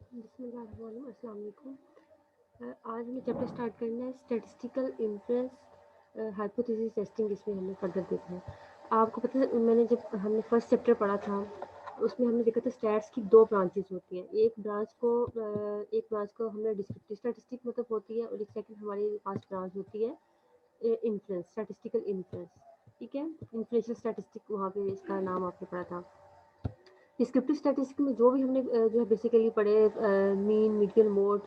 अस्सलाम वालेकुम। आज हमें चैप्टर स्टार्ट करना है स्टैटिस्टिकल इन्फ्रेंस हाइपोथेसिस टेस्टिंग। इसमें हमें फर्दर देखना है। आपको पता है, मैंने जब हमने फर्स्ट चैप्टर पढ़ा था उसमें हमने देखा था स्टैट्स की दो ब्रांचेस होती हैं। एक ब्रांच को हमने डिस्क्रिप्टिव स्टैटिस्टिक मतलब होती है, और एक सेकंड हमारे पास ब्रांच होती है इन्फ्रेंस, स्टैटिस्टिकल इन्फ्रेंस। ठीक है, इन्फ्रेंशियल स्टैटिस्टिक वहाँ पे इसका नाम आपने पढ़ा था। डिस्क्रिप्टिव स्टैटिस्टिक्स में जो भी हमने जो है बेसिकली पढ़े, mean, median, mode,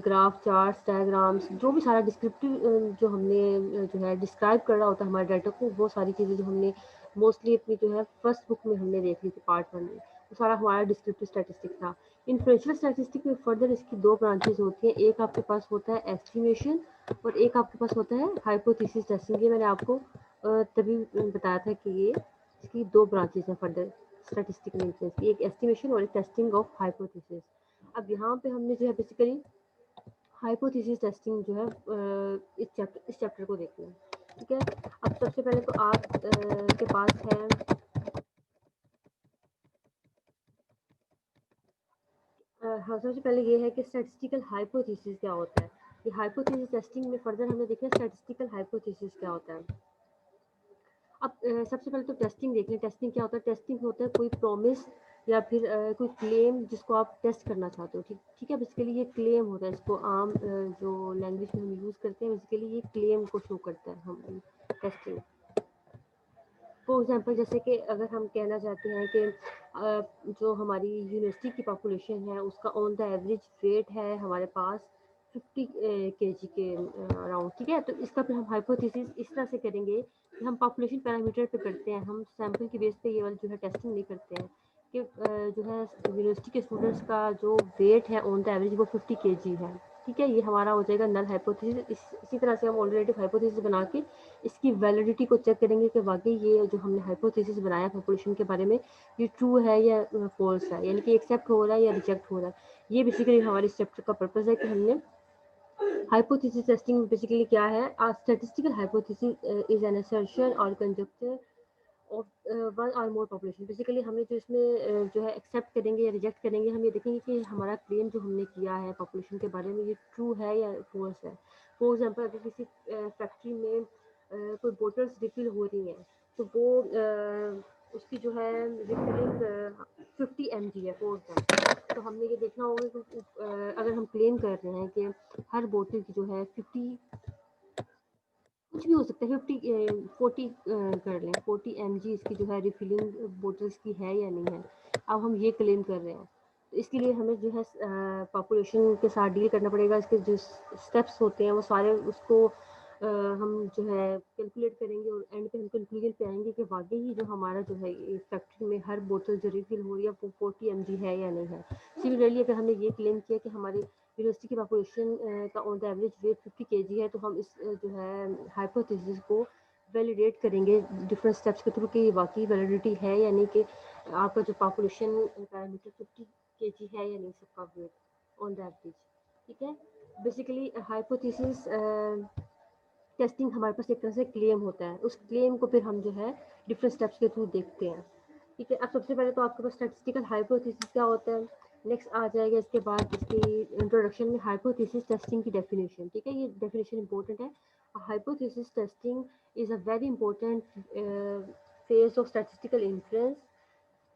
graph, charts, diagrams, जो भी सारा डिस्क्रिप्टिव जो हमने जो है डिस्क्राइब कर रहा होता है हमारे डाटा को, वो सारी चीज़ें जो हमने मोस्टली अपनी जो है फर्स्ट बुक में हमने देख ली थी, पार्ट 1 में। वो सारा हमारा डिस्क्रिप्टिव स्टैटिस्टिक था। इन्फ्रेंशियल स्टैटिस्टिक में फर्दर इसकी दो ब्रांचेस होती हैं। एक आपके पास होता है एस्टिमेशन, और एक आपके पास होता है हाइपोथेसिस टेस्टिंग। ये मैंने आपको तभी बताया था कि ये इसकी दो ब्रांचेस हैं फर्दर स्टैटिस्टिकल इन्फ्रेंस की, एक एस्टिमेशन और एक टेस्टिंग ऑफ हाइपोथेसिस। अब यहाँ पे हमने जो है बेसिकली हाइपोथेसिस टेस्टिंग जो है इस चैप्टर को देखना है। ठीक है, अब सबसे पहले तो आप के पास है हाँ, सबसे पहले ये है कि स्टैटिस्टिकल हाइपोथेसिस क्या होता है। ये हाइपोथेसिस टेस्टिंग में फर्दर हमें देखना है स्टैटिस्टिकल हाइपोथेसिस क्या होता है। अब सबसे पहले तो टेस्टिंग देख लें। टेस्टिंग क्या होता है? टेस्टिंग होता है कोई प्रॉमिस या फिर कोई क्लेम जिसको आप टेस्ट करना चाहते हो। ठीक ठीक है, बेसिकली ये क्लेम होता है। इसको आम जो लैंग्वेज में हम यूज़ करते हैं, बेसिकली ये क्लेम को शो करता है हम टेस्टिंग। फॉर एग्जांपल, जैसे कि अगर हम कहना चाहते हैं कि जो हमारी यूनिवर्सिटी की पॉपुलेशन है उसका ऑन द एवरेज वेट है हमारे पास 50 केजी के अराउंड। ठीक है, तो इसका फिर हम हाइपोथेसिस इस तरह से करेंगे कि हम पॉपुलेशन पैरामीटर पे करते हैं, हम सैंपल की बेस पे ये वाली जो है टेस्टिंग नहीं करते हैं कि जो है यूनिवर्सिटी के स्टूडेंट्स का जो वेट है ऑन द एवरेज वो 50 केजी है। ठीक है, ये हमारा हो जाएगा नल हाइपोथेसिस। इसी तरह से हम ऑल्टरनेटिव हाइपोथेसिस बना के इसकी वैलिडिटी को चेक करेंगे कि वाकई ये जो हमने हाइपोथेसिस बनाया पॉपुलेशन के बारे में, ये ट्रू है या फॉल्स है, यानी कि एक्सेप्ट हो रहा है या रिजेक्ट हो रहा है। ये बेसिकली हमारे इस चैप्टर का पर्पस है कि हमने हाइपोथेसिस टेस्टिंग बेसिकली क्या है। Statistical hypothesis is an assertion और कंजक्चर ऑफ वन और मोर पॉपुलेशन। बेसिकली हमें जो इसमें जो है एक्सेप्ट करेंगे या रिजेक्ट करेंगे, हम ये देखेंगे कि हमारा क्लेम जो हमने किया है पॉपुलेशन के बारे में ये ट्रू है या फॉल्स है। फॉर एग्जांपल, अगर किसी फैक्ट्री में कोई बोटल्स रिफिल हो रही हैं, तो वो उसकी जो है रिफिलिंग 50 mg है फॉर एग्जाम्पल। तो हमने ये देखना होगा कि अगर हम क्लेम कर रहे हैं कि हर बोतल की जो है 50, कुछ भी हो सकता है, 40 कर लें, 40 mg इसकी जो है रिफिलिंग बोटल्स की है या नहीं है। अब हम ये क्लेम कर रहे हैं, तो इसके लिए हमें जो है पॉपुलेशन के साथ डील करना पड़ेगा। इसके जो स्टेप्स होते हैं वो सारे उसको हम जो है कैलकुलेट करेंगे, और एंड पे हम कंक्लूजन पे आएंगे कि वाकई ही जो हमारा जो है इस फैक्ट्री में हर बोतल जो रिफिल हो रही है वो 40 mg है या नहीं है। सिमिलरली, अगर हमने ये क्लेम किया कि हमारी यूनिवर्सिटी की पॉपुलेशन का on the average weight 50 KG है, तो हम इस जो है हाइपोथेसिस को वैलिडेट करेंगे डिफरेंट स्टेप्स के थ्रू कि ये वाकई वैलिडिटी है या नहीं, कि आपका जो पॉपुलेशन पैरामीटर 50 केजी है या नहीं, सबका वेट ऑन द एवरेज। ठीक है, बेसिकली हाइपोथेसिस टेस्टिंग हमारे पास एक तरह से क्लेम होता है। उस क्लेम को फिर हम जो है डिफरेंट स्टेप्स के थ्रू देखते हैं। ठीक है, अब सबसे पहले तो आपके पास स्टैटिस्टिकल हाइपोथेसिस क्या होता है, नेक्स्ट आ जाएगा इसके बाद इसकी इंट्रोडक्शन में हाइपोथेसिस टेस्टिंग की डेफिनेशन। ठीक है, ये डेफिनेशन इंपॉर्टेंट है। Hypothesis testing is a very important phase of statistical inference.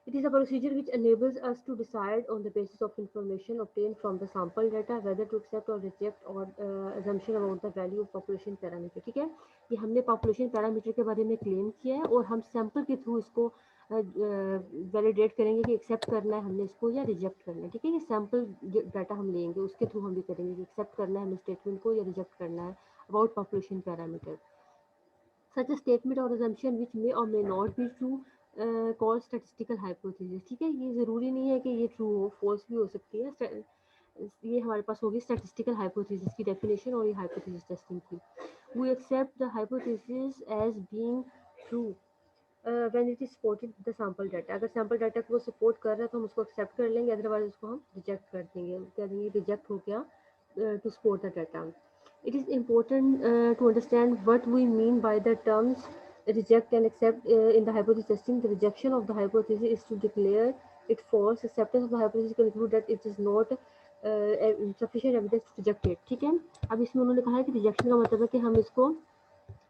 It is a procedure which enables us to decide on the basis of information obtained from the sample data whether to accept or reject or assumption about the value of population parameter। ठीक है, ये हमने population parameter के बारे में claim किया है, और हम सैंपल के थ्रू इसको वैलिडेट करेंगे कि एक्सेप्ट करना है हमने इसको या रिजेक्ट करना है। ठीक है, ये सैंपल डाटा हम लेंगे, उसके थ्रू हम भी करेंगे कि एक्सेप्ट करना है हमें स्टेटमेंट को या रिजेक्ट करना है about population parameter. such a statement or assumption which may or may not be true called statistical hypothesis। ठीक है, ये ज़रूरी नहीं है कि ये ट्रू हो, फॉल्स भी हो सकती है। ये हमारे पास होगी स्टैटिस्टिकल हाइपोथेसिस की डेफिनेशन और ये हाइपोथेसिस टेस्टिंग की। We accept the hypothesis as being true when it is supported the sample data. अगर सैंपल डाटा को सपोर्ट कर रहा है तो हम उसको एक्सेप्ट कर लेंगे, अदरवाइज उसको हम रिजेक्ट कर देंगे, कह देंगे रिजेक्ट हो गया to support the data. It is important to understand what we mean by the terms reject and accept in the hypothesis testing. The rejection of the hypothesis is to declare It falls. Acceptance of the hypothesis conclude that it is not sufficient evidence to reject it. ठीक है, अब इसमें उन्होंने कहा है कि rejection का मतलब है कि हम इसको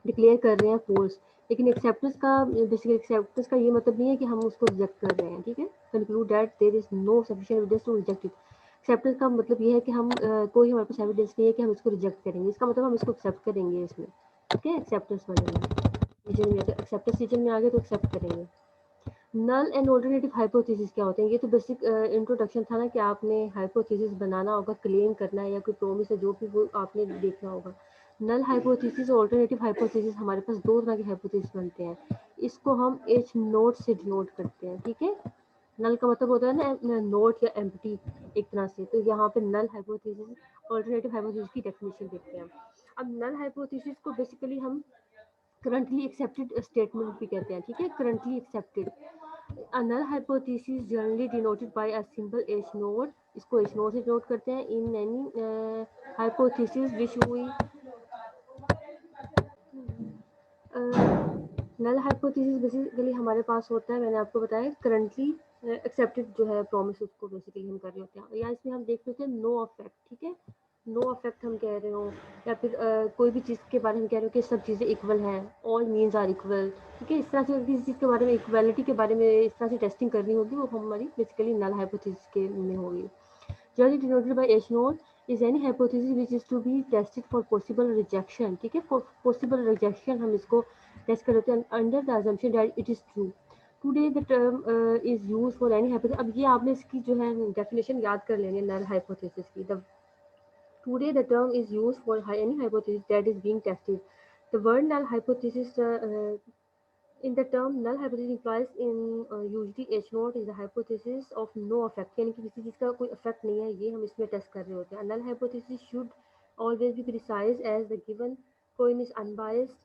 डिक्लेयर कर रहे हैं फोर्स, लेकिन एक्सेप्टेंस का बेसिकली एक्सेप्टेंस का ये मतलब नहीं है कि हम उसको रिजेक्ट कर रहे हैं। ठीक है, conclude that there is no sufficient evidence to reject it. Acceptance का मतलब ये है कि हम कोई हमारे पास एविडेंस नहीं है कि हम इसको रिजेक्ट करेंगे, इसका मतलब हम इसको एक्सेप्ट करेंगे इसमें। ठीक है, एक्सेप्टेंस वाले में रीजन में एक्सेप्टेंस रीजन में आ गए तो एक्सेप्ट करेंगे। नल एंड ऑल्टरनेटिव हाइपोथेसिस क्या होते हैं? ये तो बेसिक इंट्रोडक्शन था ना कि आपने हाइपोथेसिस बनाना होगा, क्लेम करना है या कोई प्रोमिस है जो भी वो आपने देखना होगा। नल हाइपोथेसिस और ऑल्टरनेटिव हाइपोथेसिस हमारे पास दो तरह के हाइपोथेसिस बनते हैं, इसको हम एच नोट से डिनोट करते हैं। ठीक है, नल का मतलब होता है ना नोट या एम्प्टी एक तरह से, तो यहाँ पे नल हाइपोथेसिस ऑल्टरनेटिव हाइपोथेसिस की डेफिनेशन देखते हैं। अब नल हाइपोथेसिस को बेसिकली हम करंटली एक्सेप्टेड स्टेटमेंट भी कहते हैं। ठीक है, currently accepted. A null hypothesis generally denoted by a simple H node, इसको H node से डिनोट करते हैं। In any hypothesis which we null hypothesis basically हमारे पास होता है, मैंने आपको बताया करंटली एक्सेप्टेड जो है प्रॉमिस, उसको बेसिकली हम कर रहे होते हैं। या इसमें हम देख लेते हैं नो अफेक्ट। ठीक है, नो अफेक्ट हम कह रहे हो, या फिर कोई भी चीज़ के बारे में कह रहे हो कि सब चीज़ें इक्वल हैं, ऑल मीन्स आर इक्वल। ठीक है, इस तरह से किसी चीज़ के बारे में इक्वालिटी के बारे में इस तरह से टेस्टिंग करनी होगी, वो हमारी बेसिकली नल हाइपोथेसिस के में होगी। Generally denoted by H naught is any hypothesis which is to be tested for possible rejection. ठीक है, possible rejection हम इसको टेस्ट कर लेते हैं under the assumption that it is true. Today the term is used for any hypothesis. अब ये आपने इसकी जो है डेफिनेशन याद कर लेंगे null hypothesis की। Today the term is used for any hypothesis that is being tested. The word null hypothesis in the term null hypothesis implies in usually H naught is the hypothesis of no effect, यानी कि किसी चीज़ का कोई effect नहीं है, ये हम इसमें टेस्ट कर रहे होते हैं। null hypothesis should always be precise as the given coin is unbiased,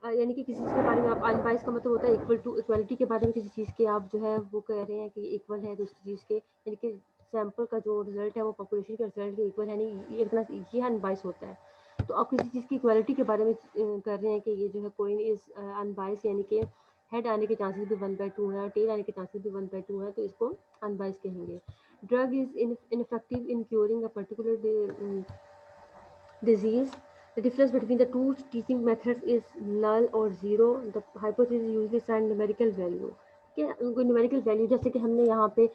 यानी कि किसी चीज़ के बारे में आप अनबाइस का मतलब होता है इक्वल टू, इक्वलिटी के बारे में किसी चीज़ के आप जो है वो कह रहे हैं कि इक्वल है दूसरी चीज़ के, यानी कि सैंपल का जो रिजल्ट है वो पॉपुलेशन के रिजल्ट के इक्वल है नहीं, एक तरह ये अनबाइस होता है। तो आप किसी चीज़ की इक्वालिटी के बारे में कर रहे हैं कि ये जो है कोइन इज अनबाइस, यानी कि हेड आने के चांसेस भी 1/2 है, टेल आने के चांसेस भी 1/2 है, तो इसको अनबाइस कहेंगे। Drug is ineffective in curing a particular disease. The difference between the two teaching methods is null or zero. The hypothesis usually assign numerical value. ठीक है, उनको न्यूमेरिकल वैल्यू, जैसे कि हमने यहाँ पे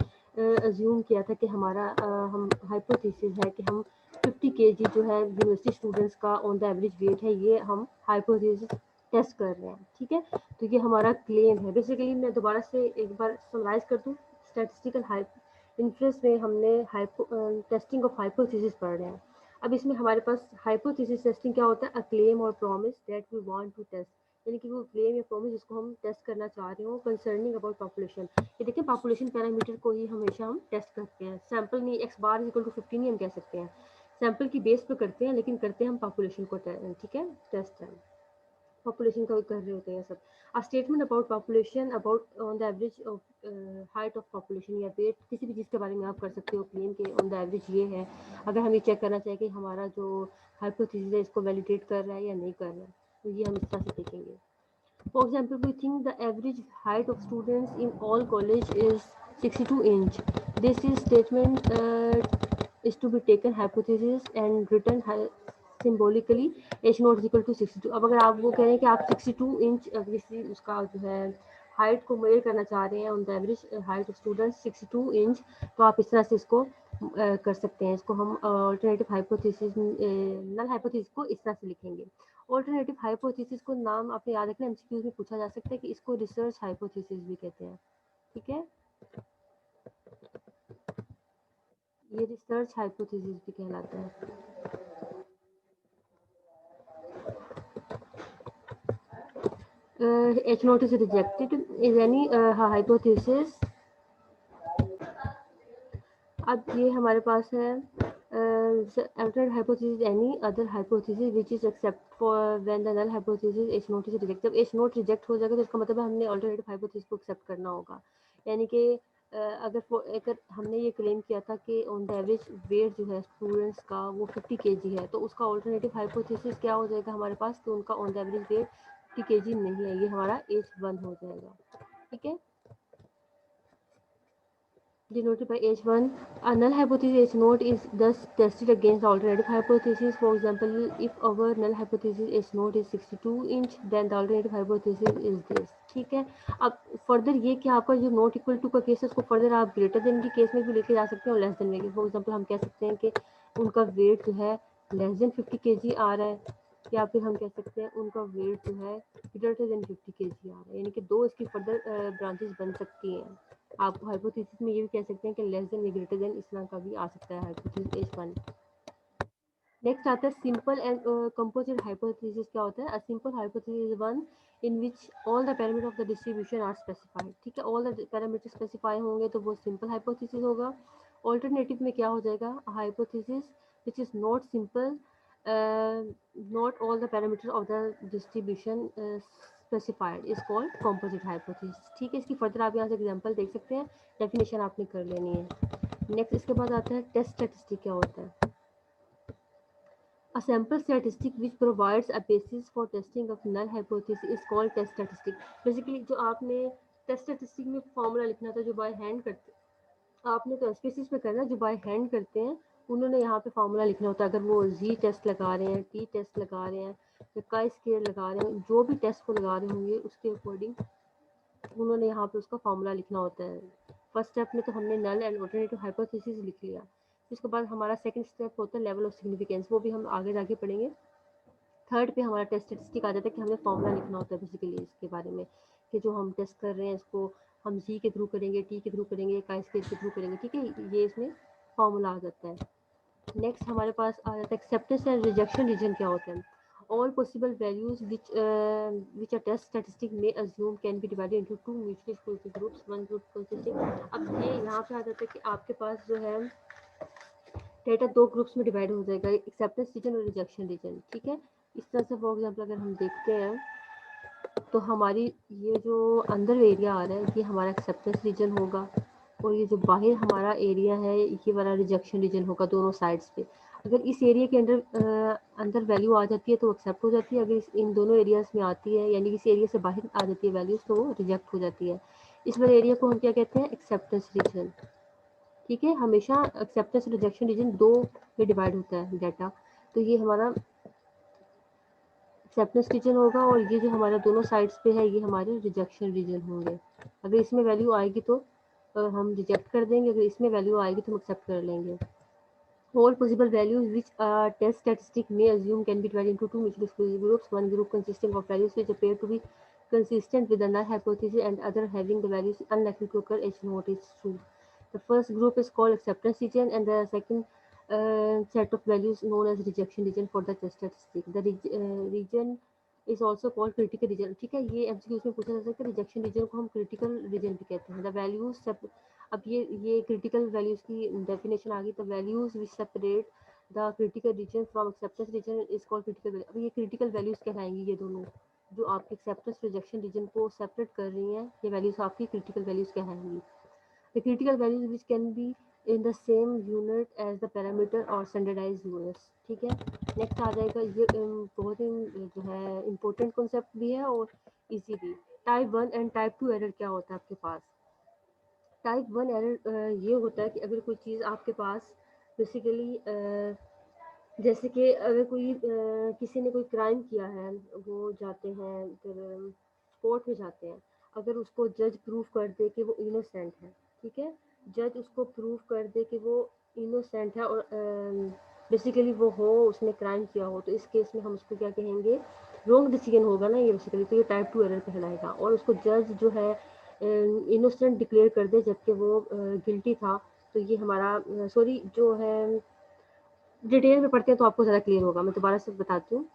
अज्यूम किया था कि हमारा हम हाइपोथेसिस है कि हम 50 kg जो है यूनिवर्सिटी स्टूडेंट्स का ऑन द एवरेज वेट है, ये हम हाइपोथेसिस टेस्ट कर रहे हैं। ठीक है, तो ये हमारा क्लेम है। बेसिकली मैं दोबारा से एक बार समराइज कर दूँ, स्टैटिस्टिकल इन्फ्लुएंस में हमने टेस्टिंग ऑफ हाइपोथेसिस पढ़ रहे हैं। अब इसमें हमारे पास हाइपोथेसिस टेस्टिंग क्या होता है? अ क्लेम और promise that we want to test, यानी कि वो क्लेम या प्रॉमिस जिसको हम टेस्ट करना चाह रहे हो कंसर्निंग अबाउट पॉपुलेशन। ये देखिए, पॉपुलेशन पैरामीटर को ही हमेशा हम टेस्ट करते हैं। सैंपल नहीं, एक्स बार इक्वल टू 15 नहीं हम कह सकते हैं, सैंपल की बेस पे करते हैं, लेकिन करते हैं हम पॉपुलेशन को। ठीक है, टेस्ट है पॉपुलेशन का कर रहे होते हैं सब। A statement about population about on the average of height of population या वेट, किसी भी चीज़ के बारे में आप कर सकते हो क्लेम के ऑन द एवरेज ये है। अगर हम ये चेक करना चाहें कि हमारा जो हाइपोथेसिस है इसको वैलिडेट कर रहा है या नहीं कर रहा है, तो ये हम इस तरह से देखेंगे। For example, we think the average height of students in all college is 62 inch. This is statement is to be taken hypothesis and written symbolically h naught is equal to 62। अब अगर आप वो कह रहे हैं कि आप 62 इंच किसी उसका जो है हाइट को मेजर करना चाह रहे हैं on the average height of student 62 inch, तो आप इस तरह से इसको कर सकते हैं। इसको हम अल्टरनेटिव हाइपोथेसिस नल हाइपोथेसिस को इस तरह से लिखेंगे। अल्टरनेटिव हाइपोथेसिस को नाम आपने याद रखना, एमसीक्यूज में पूछा जा सकता है कि इसको रिसर्च हाइपोथेसिस भी कहते हैं। ठीक है, ये रिसर्च हाइपोथेसिस भी कहलाता है। H naught is rejected is any hypothesis। अब ये हमारे पास है alternate hypothesis any other hypothesis which is except for when the null hypothesis H naught is rejected। जब H naught reject हो जाएगा तो इसका मतलब है हमने alternative hypothesis को accept करना होगा, यानी कि अगर हमने ये क्लेम किया था कि ऑन द एवरेज वेट जो है स्टूडेंट्स का वो 50 kg है, तो उसका ऑल्टरनेटिव हाइपोथेसिस क्या हो जाएगा हमारे पास कि उनका on the average weight 50 kg नहीं है, ये हमारा H1 हो जाएगा। ठीक है, denoted by H1. A null hypothesis H0 is thus tested against the alternative hypothesis. For example, if our null hypothesis H0 is 62 inch, then the alternative hypothesis is this. ठीक है, अब फर्दर ये कि आपका जो नॉट इक्वल टू का case है उसको फर्दर आप ग्रेटर देन के केस में भी लेके जा सकते हैं और लेस देन में। फॉर एग्जाम्पल हम कह सकते हैं कि उनका वेट जो है लेस देन 50 kg आ रहा है, या फिर हम कह सकते हैं उनका वेट जो है ग्रेटर देन 50 kg आ रहा है, यानी कि दो इसकी फर्दर ब्रांचेस बन सकती हैं। आप हाइपोथेसिस में ये भी कह सकते हैं कि लेस देन या ग्रेटर देन इस तरह का भी आ सकता है हाइपोथेसिस H1। नेक्स्ट आता है सिंपल एंड कंपोजिट हाइपोथेसिस। क्या होता है? A simple hypothesis is one in which all the parameter of the distribution are specified. ठीक है, ऑल द पैरामीटर स्पेसिफाई होंगे तो वो सिंपल हाइपोथेसिस होगा। ऑल्टरनेटिव में क्या हो जाएगा? Hypothesis which is not simple, not all the parameter of the distribution specified is called composite hypothesis. ठीक है, इसकी फर्दर आप यहाँ से एग्जांपल देख सकते हैं, डेफिनेशन आपने कर लेनी है। नेक्स्ट इसके बाद आता है टेस्ट स्टैटिस्टिक। क्या होता है? A sample statistic which provides a basis for testing of null hypothesis is called test statistic. Basically जो आपने टेस्ट स्टैटिस्टिक में फॉर्मूला लिखना था जो बाय हैंड करते आपने तो एसपीसीस में करना, जो बाय हैंड करते हैं उन्होंने यहाँ पे फॉर्मूला लिखना होता है। अगर वो जी टेस्ट लगा रहे हैं, टी टेस्ट लगा रहे हैं या काई स्केयर लगा रहे हैं, जो भी टेस्ट को लगा रहे होंगे उसके अकॉर्डिंग उन्होंने यहाँ पे उसका फॉर्मूला लिखना होता है। फर्स्ट स्टेप में तो हमने नल एंड ऑल्टरनेटिव हाइपोथेसिस लिख लिया। इसके बाद हमारा सेकंड स्टेप होता है लेवल ऑफ सिग्निफिकेंस, वो भी हम आगे जाके पढ़ेंगे। थर्ड पे हमारा टेस्ट स्टैटिस्टिक आ जाता है कि हमें फॉर्मूला लिखना होता है बेसिकली इसके बारे में, कि जो हम टेस्ट कर रहे हैं इसको हम जी के थ्रू करेंगे, टी के थ्रू करेंगे, काई स्केयर के थ्रू करेंगे। ठीक है, ये इसमें फॉर्मूला आ जाता है। नेक्स्ट हमारे पास आ जाता है एक्सेप्टेंस एंड रिजेक्शन रीजन। क्या होता है? All possible values which a test statistic may assume can be divided into two mutually exclusive groups. One group consisting, अब ये यहाँ पे आ जाता है कि आपके पास जो है डेटा दो ग्रुप्स में डिवाइड हो जाएगा, एक्सेप्टेंस रीजन और रिजेक्शन रीजन। ठीक है, इस तरह से फॉर एग्जाम्पल अगर हम देखते हैं तो हमारी ये जो अंदर एरिया आ रहा है ये हमारा एक्सेप्टेंस रीजन होगा, और ये जो बाहर हमारा एरिया है ये वाला रिजेक्शन रीजन होगा दोनों साइड्स पे। अगर इस एरिया के अंदर वैल्यू आ जाती है तो एक्सेप्ट हो जाती है, अगर इन दोनों एरियाज में आती है यानी इस एरिया से बाहर आ जाती है वैल्यूज तो वो रिजेक्ट हो जाती है। इस वाले एरिया को हम क्या कहते हैं? Acceptance region. ठीक है, हमेशा एक्सेप्टेंस रिजेक्शन रीजन दो में डिवाइड होता है डाटा। तो ये हमारा एक्सेप्टेंस रीजन होगा और ये जो हमारा दोनों साइड्स पे है ये हमारे रिजेक्शन रीजन होंगे। अगर इसमें वैल्यू आएगी तो हम रिजेक्ट कर देंगे, अगर इसमें वैल्यू आएगी तो हम एक्सेप्ट कर लेंगे। All possible values which a test statistic may assume can be divided into two mutually exclusive groups. One group consisting of values which appear to be consistent with the null hypothesis and other having the values unlikely to occur H naught is true. The first group is called acceptance region and the second set of values known as rejection region for the test statistic. The region is also called critical region. ठीक है, ये MCQs में पूछा जा सकता है, rejection region को हम क्रिटिकल रीजन भी कहते हैं। द वैल्यूज अब ये क्रिटिकल वैल्यूज की डेफिनेशन आ गई। तो values which separate the critical region from acceptance region is called critical value. अब ये क्रिटिकल वैल्यूज कहलाएंगी, ये दोनों जो आपके एक्सेप्टेंस रिजेक्शन रीजन को सेपरेट कर रही हैं ये वैल्यूज आपकी क्रिटिकल वैल्यूज कहलाएंगी। The critical values which can be in the same unit as the parameter और स्टैंडर्डाइज यूनिट्स। ठीक है, नेक्स्ट आ जाएगा ये बहुत ही जो है इम्पोर्टेंट कॉन्सेप्ट भी है और इजी भी। टाइप 1 एंड टाइप 2 एरर क्या होता है आपके पास? टाइप 1 एरर ये होता है कि अगर कोई चीज़ आपके पास बेसिकली जैसे कि अगर कोई किसी ने कोई क्राइम किया है, वो जाते हैं फिर कोर्ट में जाते हैं, अगर उसको जज प्रूव कर दे कि वो इनोसेंट है, ठीक है, जज उसको प्रूव कर दे कि वो इनोसेंट है और बेसिकली वो हो उसने क्राइम किया हो, तो इस केस में हम उसको क्या कहेंगे? रॉन्ग डिसीजन होगा ना ये बेसिकली, तो ये टाइप 2 एरर कहलाएगा। और उसको जज जो है इनोसेंट डिक्लेयर कर दे जबकि वो गिल्टी था, तो ये हमारा सॉरी जो है डिटेल में पढ़ते हैं तो आपको ज़्यादा क्लियर होगा। मैं दोबारा से बताती हूँ।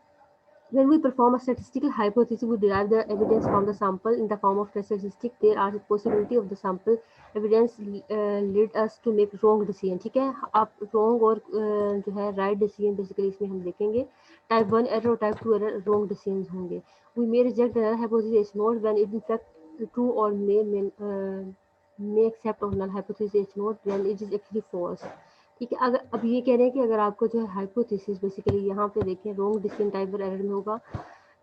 When we perform a statistical hypothesis, we derive the evidence from the sample in the form of test statistic. There are possibility of the sample evidence lead us to make wrong decision. ठीक है, आप wrong और जो है right decision basically इसमें हम देखेंगे। Type 1 error और Type 2 error wrong decisions होंगे। We may reject the null hypothesis not when it in fact true or may accept of null hypothesis not when it is actually false. ठीक है, अगर अब ये कह रहे हैं कि अगर आपको जो है हाइपोथेसिस बेसिकली यहाँ पे देखें रॉन्ग डिसीजन टाइप एरर में होगा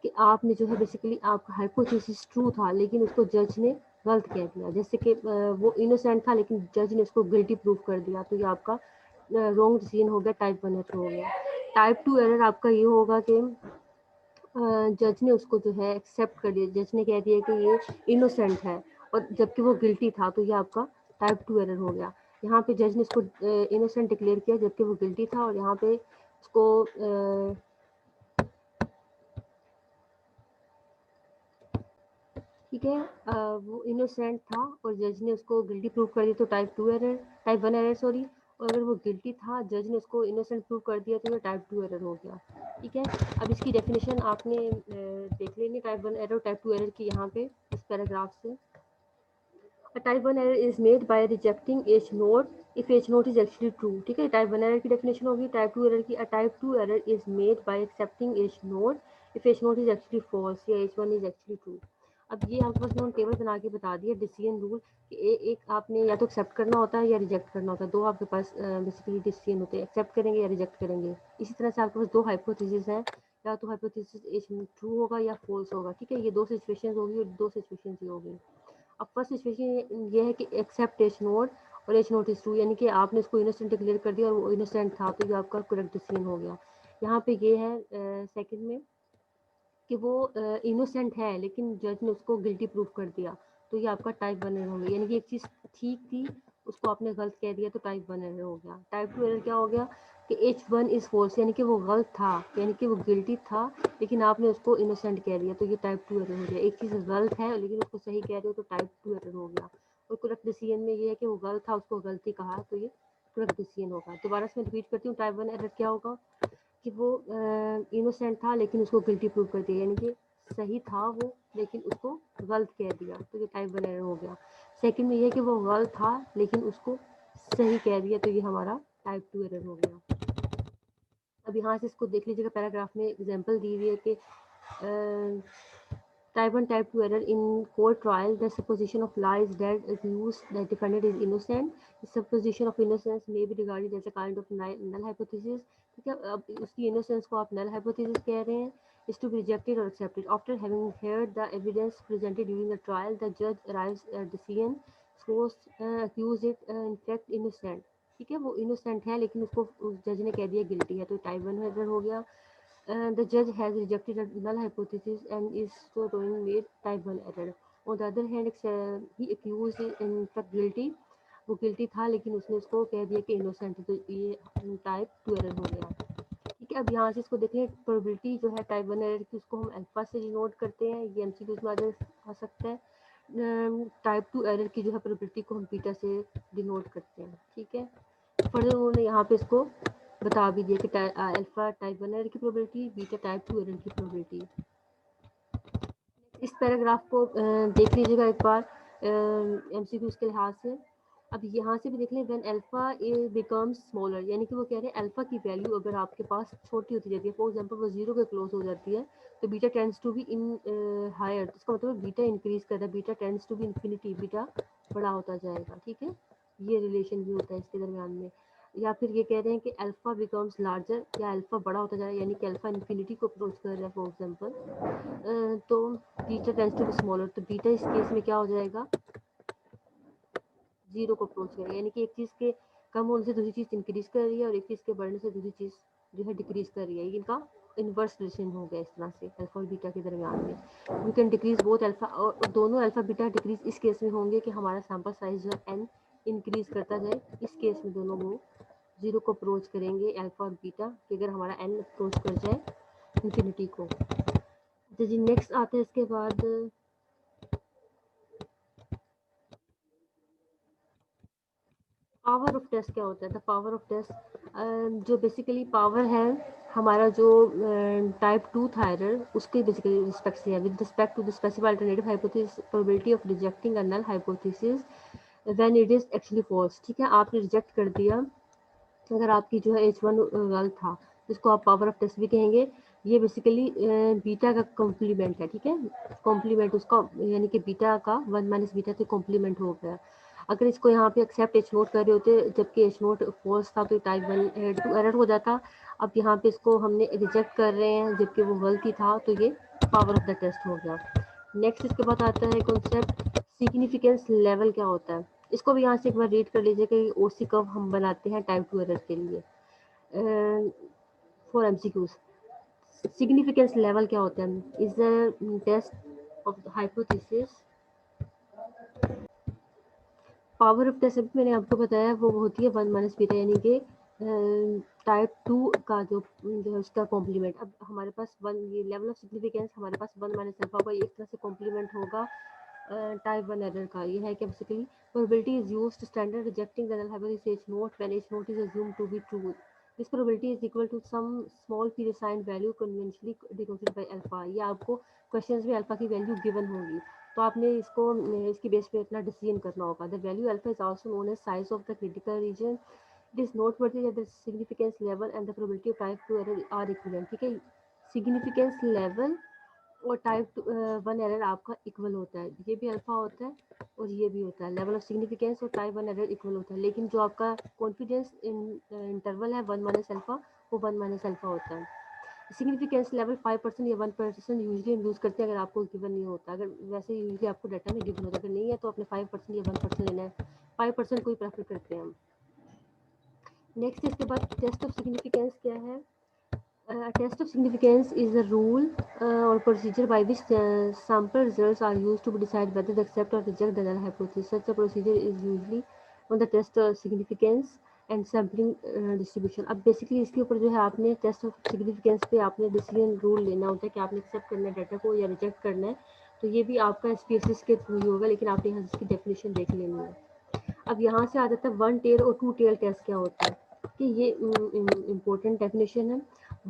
कि आपने जो है बेसिकली आपका हाइपोथेसिस ट्रू था लेकिन उसको जज ने गलत कह दिया, जैसे कि वो इनोसेंट था लेकिन जज ने उसको गिल्टी प्रूव कर दिया, तो ये आपका रॉन्ग डिसीजन हो गया, टाइप 1 एरर हो गया। टाइप 2 एरर आपका ये होगा कि जज ने उसको जो है एक्सेप्ट कर दिया, जज ने कह दिया कि ये इनोसेंट है और जबकि वो गिल्टी था, तो ये आपका टाइप 2 एरर हो गया। यहाँ पे जज ने उसको इनोसेंट डिक्लेयर किया जबकि वो गिल्टी था, और यहाँ पे उसको ठीक है वो इनोसेंट था और जज ने उसको गिल्टी प्रूव कर दिया, तो टाइप 1 एरर सॉरी। और अगर वो गिल्टी था, जज ने उसको इनोसेंट प्रूव कर दिया, तो ये टाइप 2 एरर हो गया। ठीक है, अब इसकी डेफिनेशन आपने देख लेनी, टाइप 1 एरर टाइप 2 एरर की यहाँ पे इस पैराग्राफ से। A type 1 error is made by rejecting H node if H node is actually true। ठीक है, टाइप 1 एरर की डेफिनेशन होगी। टाइप 2 एरर की, a type 2 error is made by accepting H node if H node is actually false या H1 is actually true। अब ये आपके पास मैंने टेबल बना के बता दिया डिसीजन रूल कि एक आपने या तो एक्सेप्ट करना होता है या रिजेक्ट करना होता है, दो आपके पास बेसिकली डिसीजन होते हैं, एक्सेप्ट करेंगे या रिजेक्ट करेंगे। इसी तरह से आपके पास दो हाइपोथेसिस हैं, या तो हाइपोथेसिस एच ट्रू होगा या फॉल्स होगा। ठीक है, ये दो सिचुएशंस होगी और दो सिचुएशंस ये होगी। अब फर्स्ट सिचुएशन ये है कि एक्सेप्ट एच नोट और एच नोट इज ट्रू, यानी कि आपने इसको इनोसेंट डिक्लेयर कर दिया और वो इनोसेंट था, तो ये आपका करेक्ट डिसीजन हो गया। यहाँ पे ये है सेकंड में कि वो इनोसेंट है लेकिन जज ने उसको गिल्टी प्रूव कर दिया, तो ये आपका टाइप 1 एरर हो गया, यानी कि एक चीज़ ठीक थी उसको आपने गलत कह दिया, तो टाइप 1 एरर हो गया। टाइप 2 एरर क्या हो गया कि H1 इज फॉल्स, यानी कि वो गलत था, यानी कि वो गिल्टी था लेकिन आपने उसको इनोसेंट कह दिया, तो ये टाइप 2 एरर हो गया। एक चीज़ गलत है लेकिन उसको सही कह रहे हो, तो टाइप 2 एरर हो गया। और करेक्ट डिसीजन में ये है कि वो गलत था, उसको गलती कहा, तो ये करेक्ट डिसीजन होगा। दोबारा से मैं रिपीट करती हूँ, टाइप 1 एरर क्या होगा कि वो इनोसेंट था लेकिन उसको गिल्टी प्रूव कर दिया, यानी कि सही था वो लेकिन उसको गलत कह दिया, तो ये टाइप 1 एरर हो गया। सेकंड में ये है कि वो गलत था लेकिन उसको सही कह दिया, तो ये हमारा टाइप 2 एरर हो गया। अब यहाँ से इसको देख लीजिएगा, पैराग्राफ में एग्जांपल दी हुई है कि Type 1, Type 2 error in court trial. The supposition of lie is that accused that defendant is innocent. The supposition of innocence may be regarded as a kind of null hypothesis. ठीक है, अब उसकी innocence को आप null hypothesis कह रहे हैं, is to be rejected or accepted. After having heard the evidence presented during the trial, the judge arrives at decision suppose accuse it in fact innocent। ठीक है, वो innocent है लेकिन उसको जज ने कह दिया guilty है, तो टाइप 1 एरर हो गया। The judge has rejected a null hypothesis and is so doing made type 1 error. On the other hand, he accused in fact guilty, वो guilty था लेकिन उसने उसको कह दिया कि innocent है, तो ये टाइप 2 एरर हो गया। ठीक है, अब यहाँ से इसको देखें, प्रोबेबिलिटी जो है टाइप 1 एरर की उसको हम अल्फा से डिनोट करते हैं, ये एमसीक्यूज में आ सकता है। टाइप 2 एरर की जो है प्रोबेबिलिटी को हम बीटा से डिनोट करते हैं। ठीक है, फर्दर उन्होंने यहाँ पे इसको बता भी दिया कि अल्फा टाइप 1 एरर की प्रोबेबिलिटी, बीटा टाइप 2 एरर की प्रोबेबिलिटी। इस पैराग्राफ को देख लीजिएगा एक बार एमसीक्यूज के लिहाज से। अब यहाँ से भी देख लें, व्हेन अल्फा बिकम्स स्मॉलर, यानी कि वो कह रहे हैं अल्फा की वैल्यू अगर आपके पास छोटी होती जाती है, फॉर एग्जांपल वो 0 के क्लोज हो जाती है, तो beta tends to be in higher, इसका मतलब बीटा इंक्रीज कर रहा है, beta tends to be infinity, beta बड़ा होता जाएगा। ठीक है, ये रिलेशन भी होता है इसके दरमियान में। या फिर ये कह रहे हैं कि अल्फा बिकम्स लार्जर, या अल्फा बड़ा होता जा रहा है, यानी कि अल्फा इन्फिनिटी को अप्रोच कर रहा है फॉर एग्जांपल, तो beta tends to be smaller, तो बीटा इस केस में क्या हो जाएगा, 0 को अप्रोच करेगा, यानी कि एक चीज़ के कम होने से दूसरी चीज़ इंक्रीज कर रही है और एक चीज़ के बढ़ने से दूसरी चीज़ जो है डिक्रीज कर रही है। इनका इन्वर्स रिलेशन हो गया इस तरह से अल्फा और बीटा के दरमियान में। We can decrease both alpha, और दोनों अल्फा बीटा डिक्रीज इस केस में होंगे कि हमारा सैम्पल साइज जो है एन इंक्रीज करता जाए। इस केस में दोनों वो 0 को अप्रोच करेंगे अल्फा और बीटा, कि अगर हमारा एन अप्रोच कर जाए इन्फिनिटी को। तो जी नेक्स्ट आता है इसके बाद पावर ऑफ टेस्ट। क्या होता है द पावर ऑफ टेस्ट? जो बेसिकली पावर है हमारा जो टाइप 2 था एरर, उसके बेसिकली रिस्पेक्ट से है, with respect to the specified alternative hypothesis probability of rejecting a null hypothesis when it is actually false. ठीक है, आपने रिजेक्ट कर दिया अगर आपकी जो है H1 गलत था, जिसको आप पावर ऑफ टेस्ट भी कहेंगे। ये बेसिकली बीटा का कॉम्प्लीमेंट है। ठीक है, कॉम्प्लीमेंट उसका, यानी कि बीटा का 1 माइनस बीटा से कॉम्प्लीमेंट हो गया। अगर इसको यहाँ पे एक्सेप्ट एच नोट कर रहे होते जबकि एच नोट फॉल्स था, तो टाइप 1 2 एरर हो जाता। अब यहाँ पे इसको हमने रिजेक्ट कर रहे हैं जबकि वो गलती था, तो ये पावर ऑफ द टेस्ट हो गया। नेक्स्ट इसके बाद आता है कॉन्सेप्ट सिग्निफिकेंस लेवल क्या होता है, इसको भी यहाँ से एक बार रीड कर लीजिए कि ओसी कर्व हम बनाते हैं टाइप 2 एरर के लिए फॉर एमसीक्यूज। सिग्निफिकेंस लेवल क्या होता है, is the test of hypothesis. Power of test मैंने आपको बताया वो होती है 1 माइनस बीटा, यानी कि टाइप 2 का जो है उसका कॉम्प्लीमेंट। अब हमारे पास ये लेवल ऑफ सिग्निफिकेंस हमारे पास 1 माइनस अल्फा का एक तरह से कॉम्प्लीमेंट होगा टाइप 1 एरर का। ये है कि basically probability is used to standard rejecting the null hypothesis H naught when H naught is assumed to be true. This probability is equal to some small P assigned value conventionally denoted by alpha. ये आपको questions में alpha की value given होगी, तो आपने इसको इसकी base पे अपना डिसीजन करना होगा। The value alpha is also known as size of the critical region. It is noteworthy that the significance level and the probability of type 2 error are equivalent. ठीक है, सिग्निफिकेंस लेवल और type 1 error आपका equal होता है, ये भी alpha होता है और ये भी होता है। लेवल ऑफ सिग्निफिकेंस और टाइप 1 एरर इक्वल होता है, लेकिन जो आपका कॉन्फिडेंस इंटरवल है 1 माइनस अल्फा, वो 1 माइनस अल्फा होता है। सिग्निफिकेंस लेवल 5% या 1% यूजली यूज़ करते हैं अगर आपको गिवन नहीं होता। अगर वैसे यूजली आपको डाटा में गिवन होता है, अगर नहीं है तो अपने 5% या 1% लेना है। 5% को ही प्रेफर करते हैं हम। नेक्स्ट इसके बाद टेस्ट ऑफ सिग्निफिकेंस क्या है। Test of significance is a rule or procedure by which sample results are used to decide whether to accept or reject the null hypothesis. Such a procedure is usually on the test of significance and sampling distribution. अब basically इसके ऊपर जो है आपने test of significance पे आपने decision rule लेना होता है कि आपने एक्सेप्ट करना है डाटा को या रिजेक्ट करना है। तो ये भी आपका एसपीएसएस के थ्रू ही होगा, लेकिन आपने यहाँ इसकी डेफिनेशन देख लेनी है। अब यहाँ से आ जाता है 1 टेल और 2 टेल टेस्ट क्या होता है, कि ये इम्पोर्टेंट डेफिनेशन है।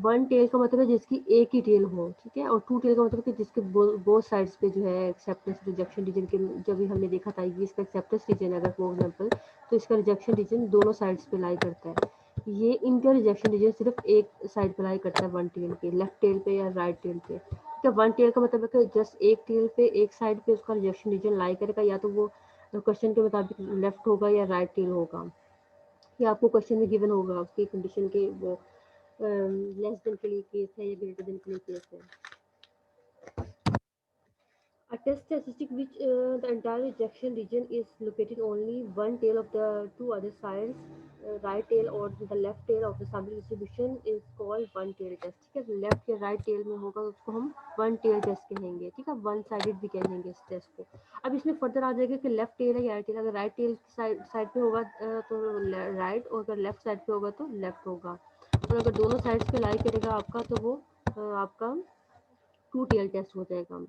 1 टेल का मतलब है जिसकी एक ही टेल हो, ठीक है, और 2 टेल का मतलब कि जिसके बोथ साइड्स पे जो है एक्सेप्टेंस रिजेक्शन रीजन के, जब भी हमने देखा था ये इसका एक्सेप्टेंस रीजन अगर फॉर एग्जाम्पल, तो इसका रिजेक्शन रीजन दोनों साइड्स पे लाई करता है। ये इनका रिजेक्शन रीजन सिर्फ एक साइड पे लाई करता है 1 टेल पे, लेफ्ट टेल पे या राइट टेल पे। तो 1 टेल का मतलब है कि जस्ट एक टेल पे एक साइड पे उसका रिजेक्शन रीजन लाई करेगा, या तो वो क्वेश्चन के मुताबिक लेफ्ट होगा या राइट टेल होगा, या आपको क्वेश्चन में गिवन होगा उसकी कंडीशन के वो लेस देन के लिए केस है या ग्रेटर देन के लिए केस है। A test statistic which the entire rejection region is located only one tail of the two other sides, right tail or the left tail of the sample distribution is called one tail test। ठीक है, left या right tell में होगा उसको हम one tail test कहेंगे। ठीक है, वन साइडेड भी कहेंगे इस टेस्ट को। अब इसमें फर्दर आ जाएगा कि लेफ्ट टेल है या राइट टेल। अगर राइट टेल साइड पे होगा तो राइट, और अगर लेफ्ट साइड पे होगा तो लेफ्ट होगा। और अगर दोनों साइड्स पे लाई करेगा आपका, तो वो आपका टू टेल टेस्ट हो जाएगा।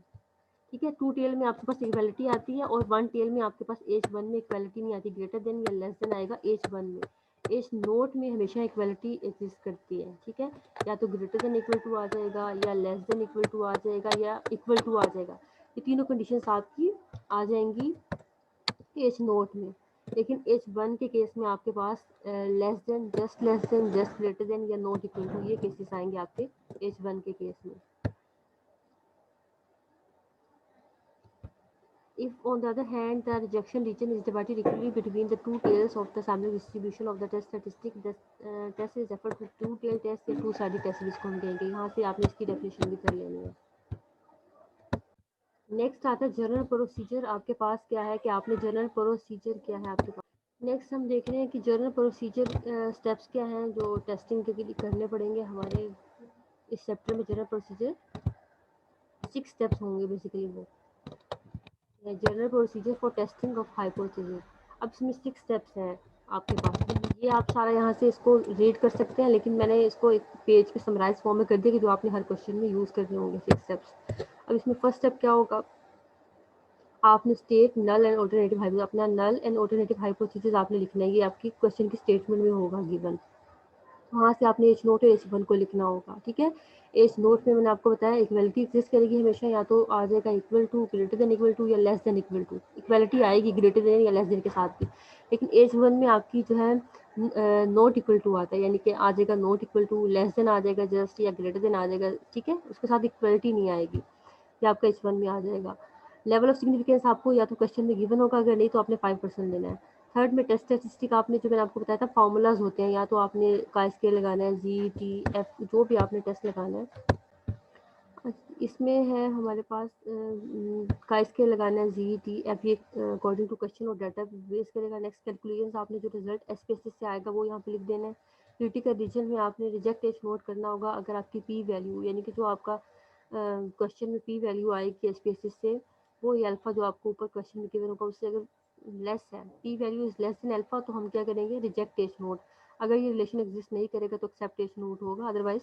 ठीक है, 2 टेल में आपके पास इक्वालिटी आती है और 1 टेल में आपके पास एज 1 में इक्वालिटी नहीं आती, ग्रेटर देन या लेस देन आएगा एज 1 में। एज नोट में हमेशा इक्वालिटी एग्जिस्ट करती है। ठीक है, या तो ग्रेटर देन इक्वल टू आ जाएगा, या लेस देन इक्वल टू आ जाएगा, या इक्वल टू आ जाएगा। ये तीनों कंडीशंस आपकी आ जाएंगी एज नोट में। लेकिन एज 1 के केस में आपके पास less than, just greater than या नॉट इक्वल टू, ये केसेस आएंगे आपके एज 1 के केस में। If, on the other hand, the rejection region is divided equally between the two tails of the sampling distribution of the test statistic, the test is referred to two-tail test या two-sided test जिसको हम कहेंगे। यहाँ से आपने इसकी definition भी कर लेनी है। नेक्स्ट आता है जनरल प्रोसीजर। आपके पास क्या है कि आपने जनरल प्रोसीजर क्या है आपके पास। नेक्स्ट हम देख रहे हैं कि जनरल प्रोसीजर स्टेप्स क्या हैं जो टेस्टिंग के लिए करने पड़ेंगे हमारे इस चैप्टर में। जनरल प्रोसीजर 6 स्टेप्स होंगे बेसिकली वो। General procedure for testing of hypothesis. अब इसमें 6 स्टेप्स हैं आपके पास। ये आप सारा यहाँ से इसको रीड कर सकते हैं, लेकिन मैंने इसको एक पेज पे समराइज फॉर्म में कर दिया कि जो आपने हर क्वेश्चन में यूज़ करने होंगे 6 स्टेप्स। अब इसमें फर्स्ट स्टेप क्या होगा, आपने state null and alternative hypothesis, अपना नल एंड ऑल्टरनेटिव हाइपोथेसिस आपने लिखना है। ये आपकी क्वेश्चन की स्टेटमेंट में होगा गिवन। वहाँ से आपने एच नोट और एच 1 को लिखना होगा। ठीक है, एच नोट में मैंने आपको बताया इक्वलिटी एग्जिस्ट करेगी हमेशा, या तो आ जाएगा equal to, greater than equal to, या less than equal to. Equality आएगी ग्रेटर देन या लेस देन के साथ भी, लेकिन एच 1 में आपकी जो है नॉट इक्वल टू आता है, यानी कि आ जाएगा not equal to, less than आ जाएगा जस्ट, या ग्रेटर देन आ जाएगा। ठीक है, उसके साथ इक्वलिटी नहीं आएगी, ये आपका एच 1 में आ जाएगा। लेवल ऑफ सिग्निफिकेंस आपको या तो क्वेश्चन में गिवन होगा, अगर नहीं तो आपने 5% देना है। थर्ड में टेस्ट स्टैटिस्टिक आपने जो मैंने आपको बताया था फार्मूलाज होते हैं, या तो आपने का स्केल लगाना है, जी टी एफ, जो भी आपने टेस्ट लगाना है इसमें है हमारे पास का स्केल लगाना है जी टी एफ ये अकॉर्डिंग टू क्वेश्चन और डाटा बेस करेगा। नेक्स्ट कैलकुलेशन आपने जो रिजल्ट एसपीएसएस से आएगा वो यहाँ पे लिख देना है। क्रिटिकल रीजन में आपने रिजेक्ट एज नोट करना होगा। अगर आपकी पी वैल्यू यानी कि जो आपका क्वेश्चन में पी वैल्यू आएगी एसपीएसएस से वो ये अल्फा जो आपको ऊपर क्वेश्चन में गिवन होगा उससे अगर लेस है, P value is less than alpha, तो हम क्या करेंगे रिजेक्ट एज नोट। अगर ये रिलेशन एग्जिस्ट नहीं करेगा तो एक्सेप्ट एज नोट होगा, अदरवाइज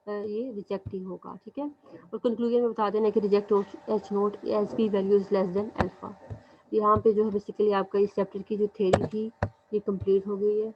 ये रिजेक्ट ही होगा। ठीक है, और कंक्लूजन में बता देना कि reject H naught as P value is less than alpha. यहाँ पे जो है बेसिकली आपका इस चैप्टर की जो थ्योरी थी ये कंप्लीट हो गई है।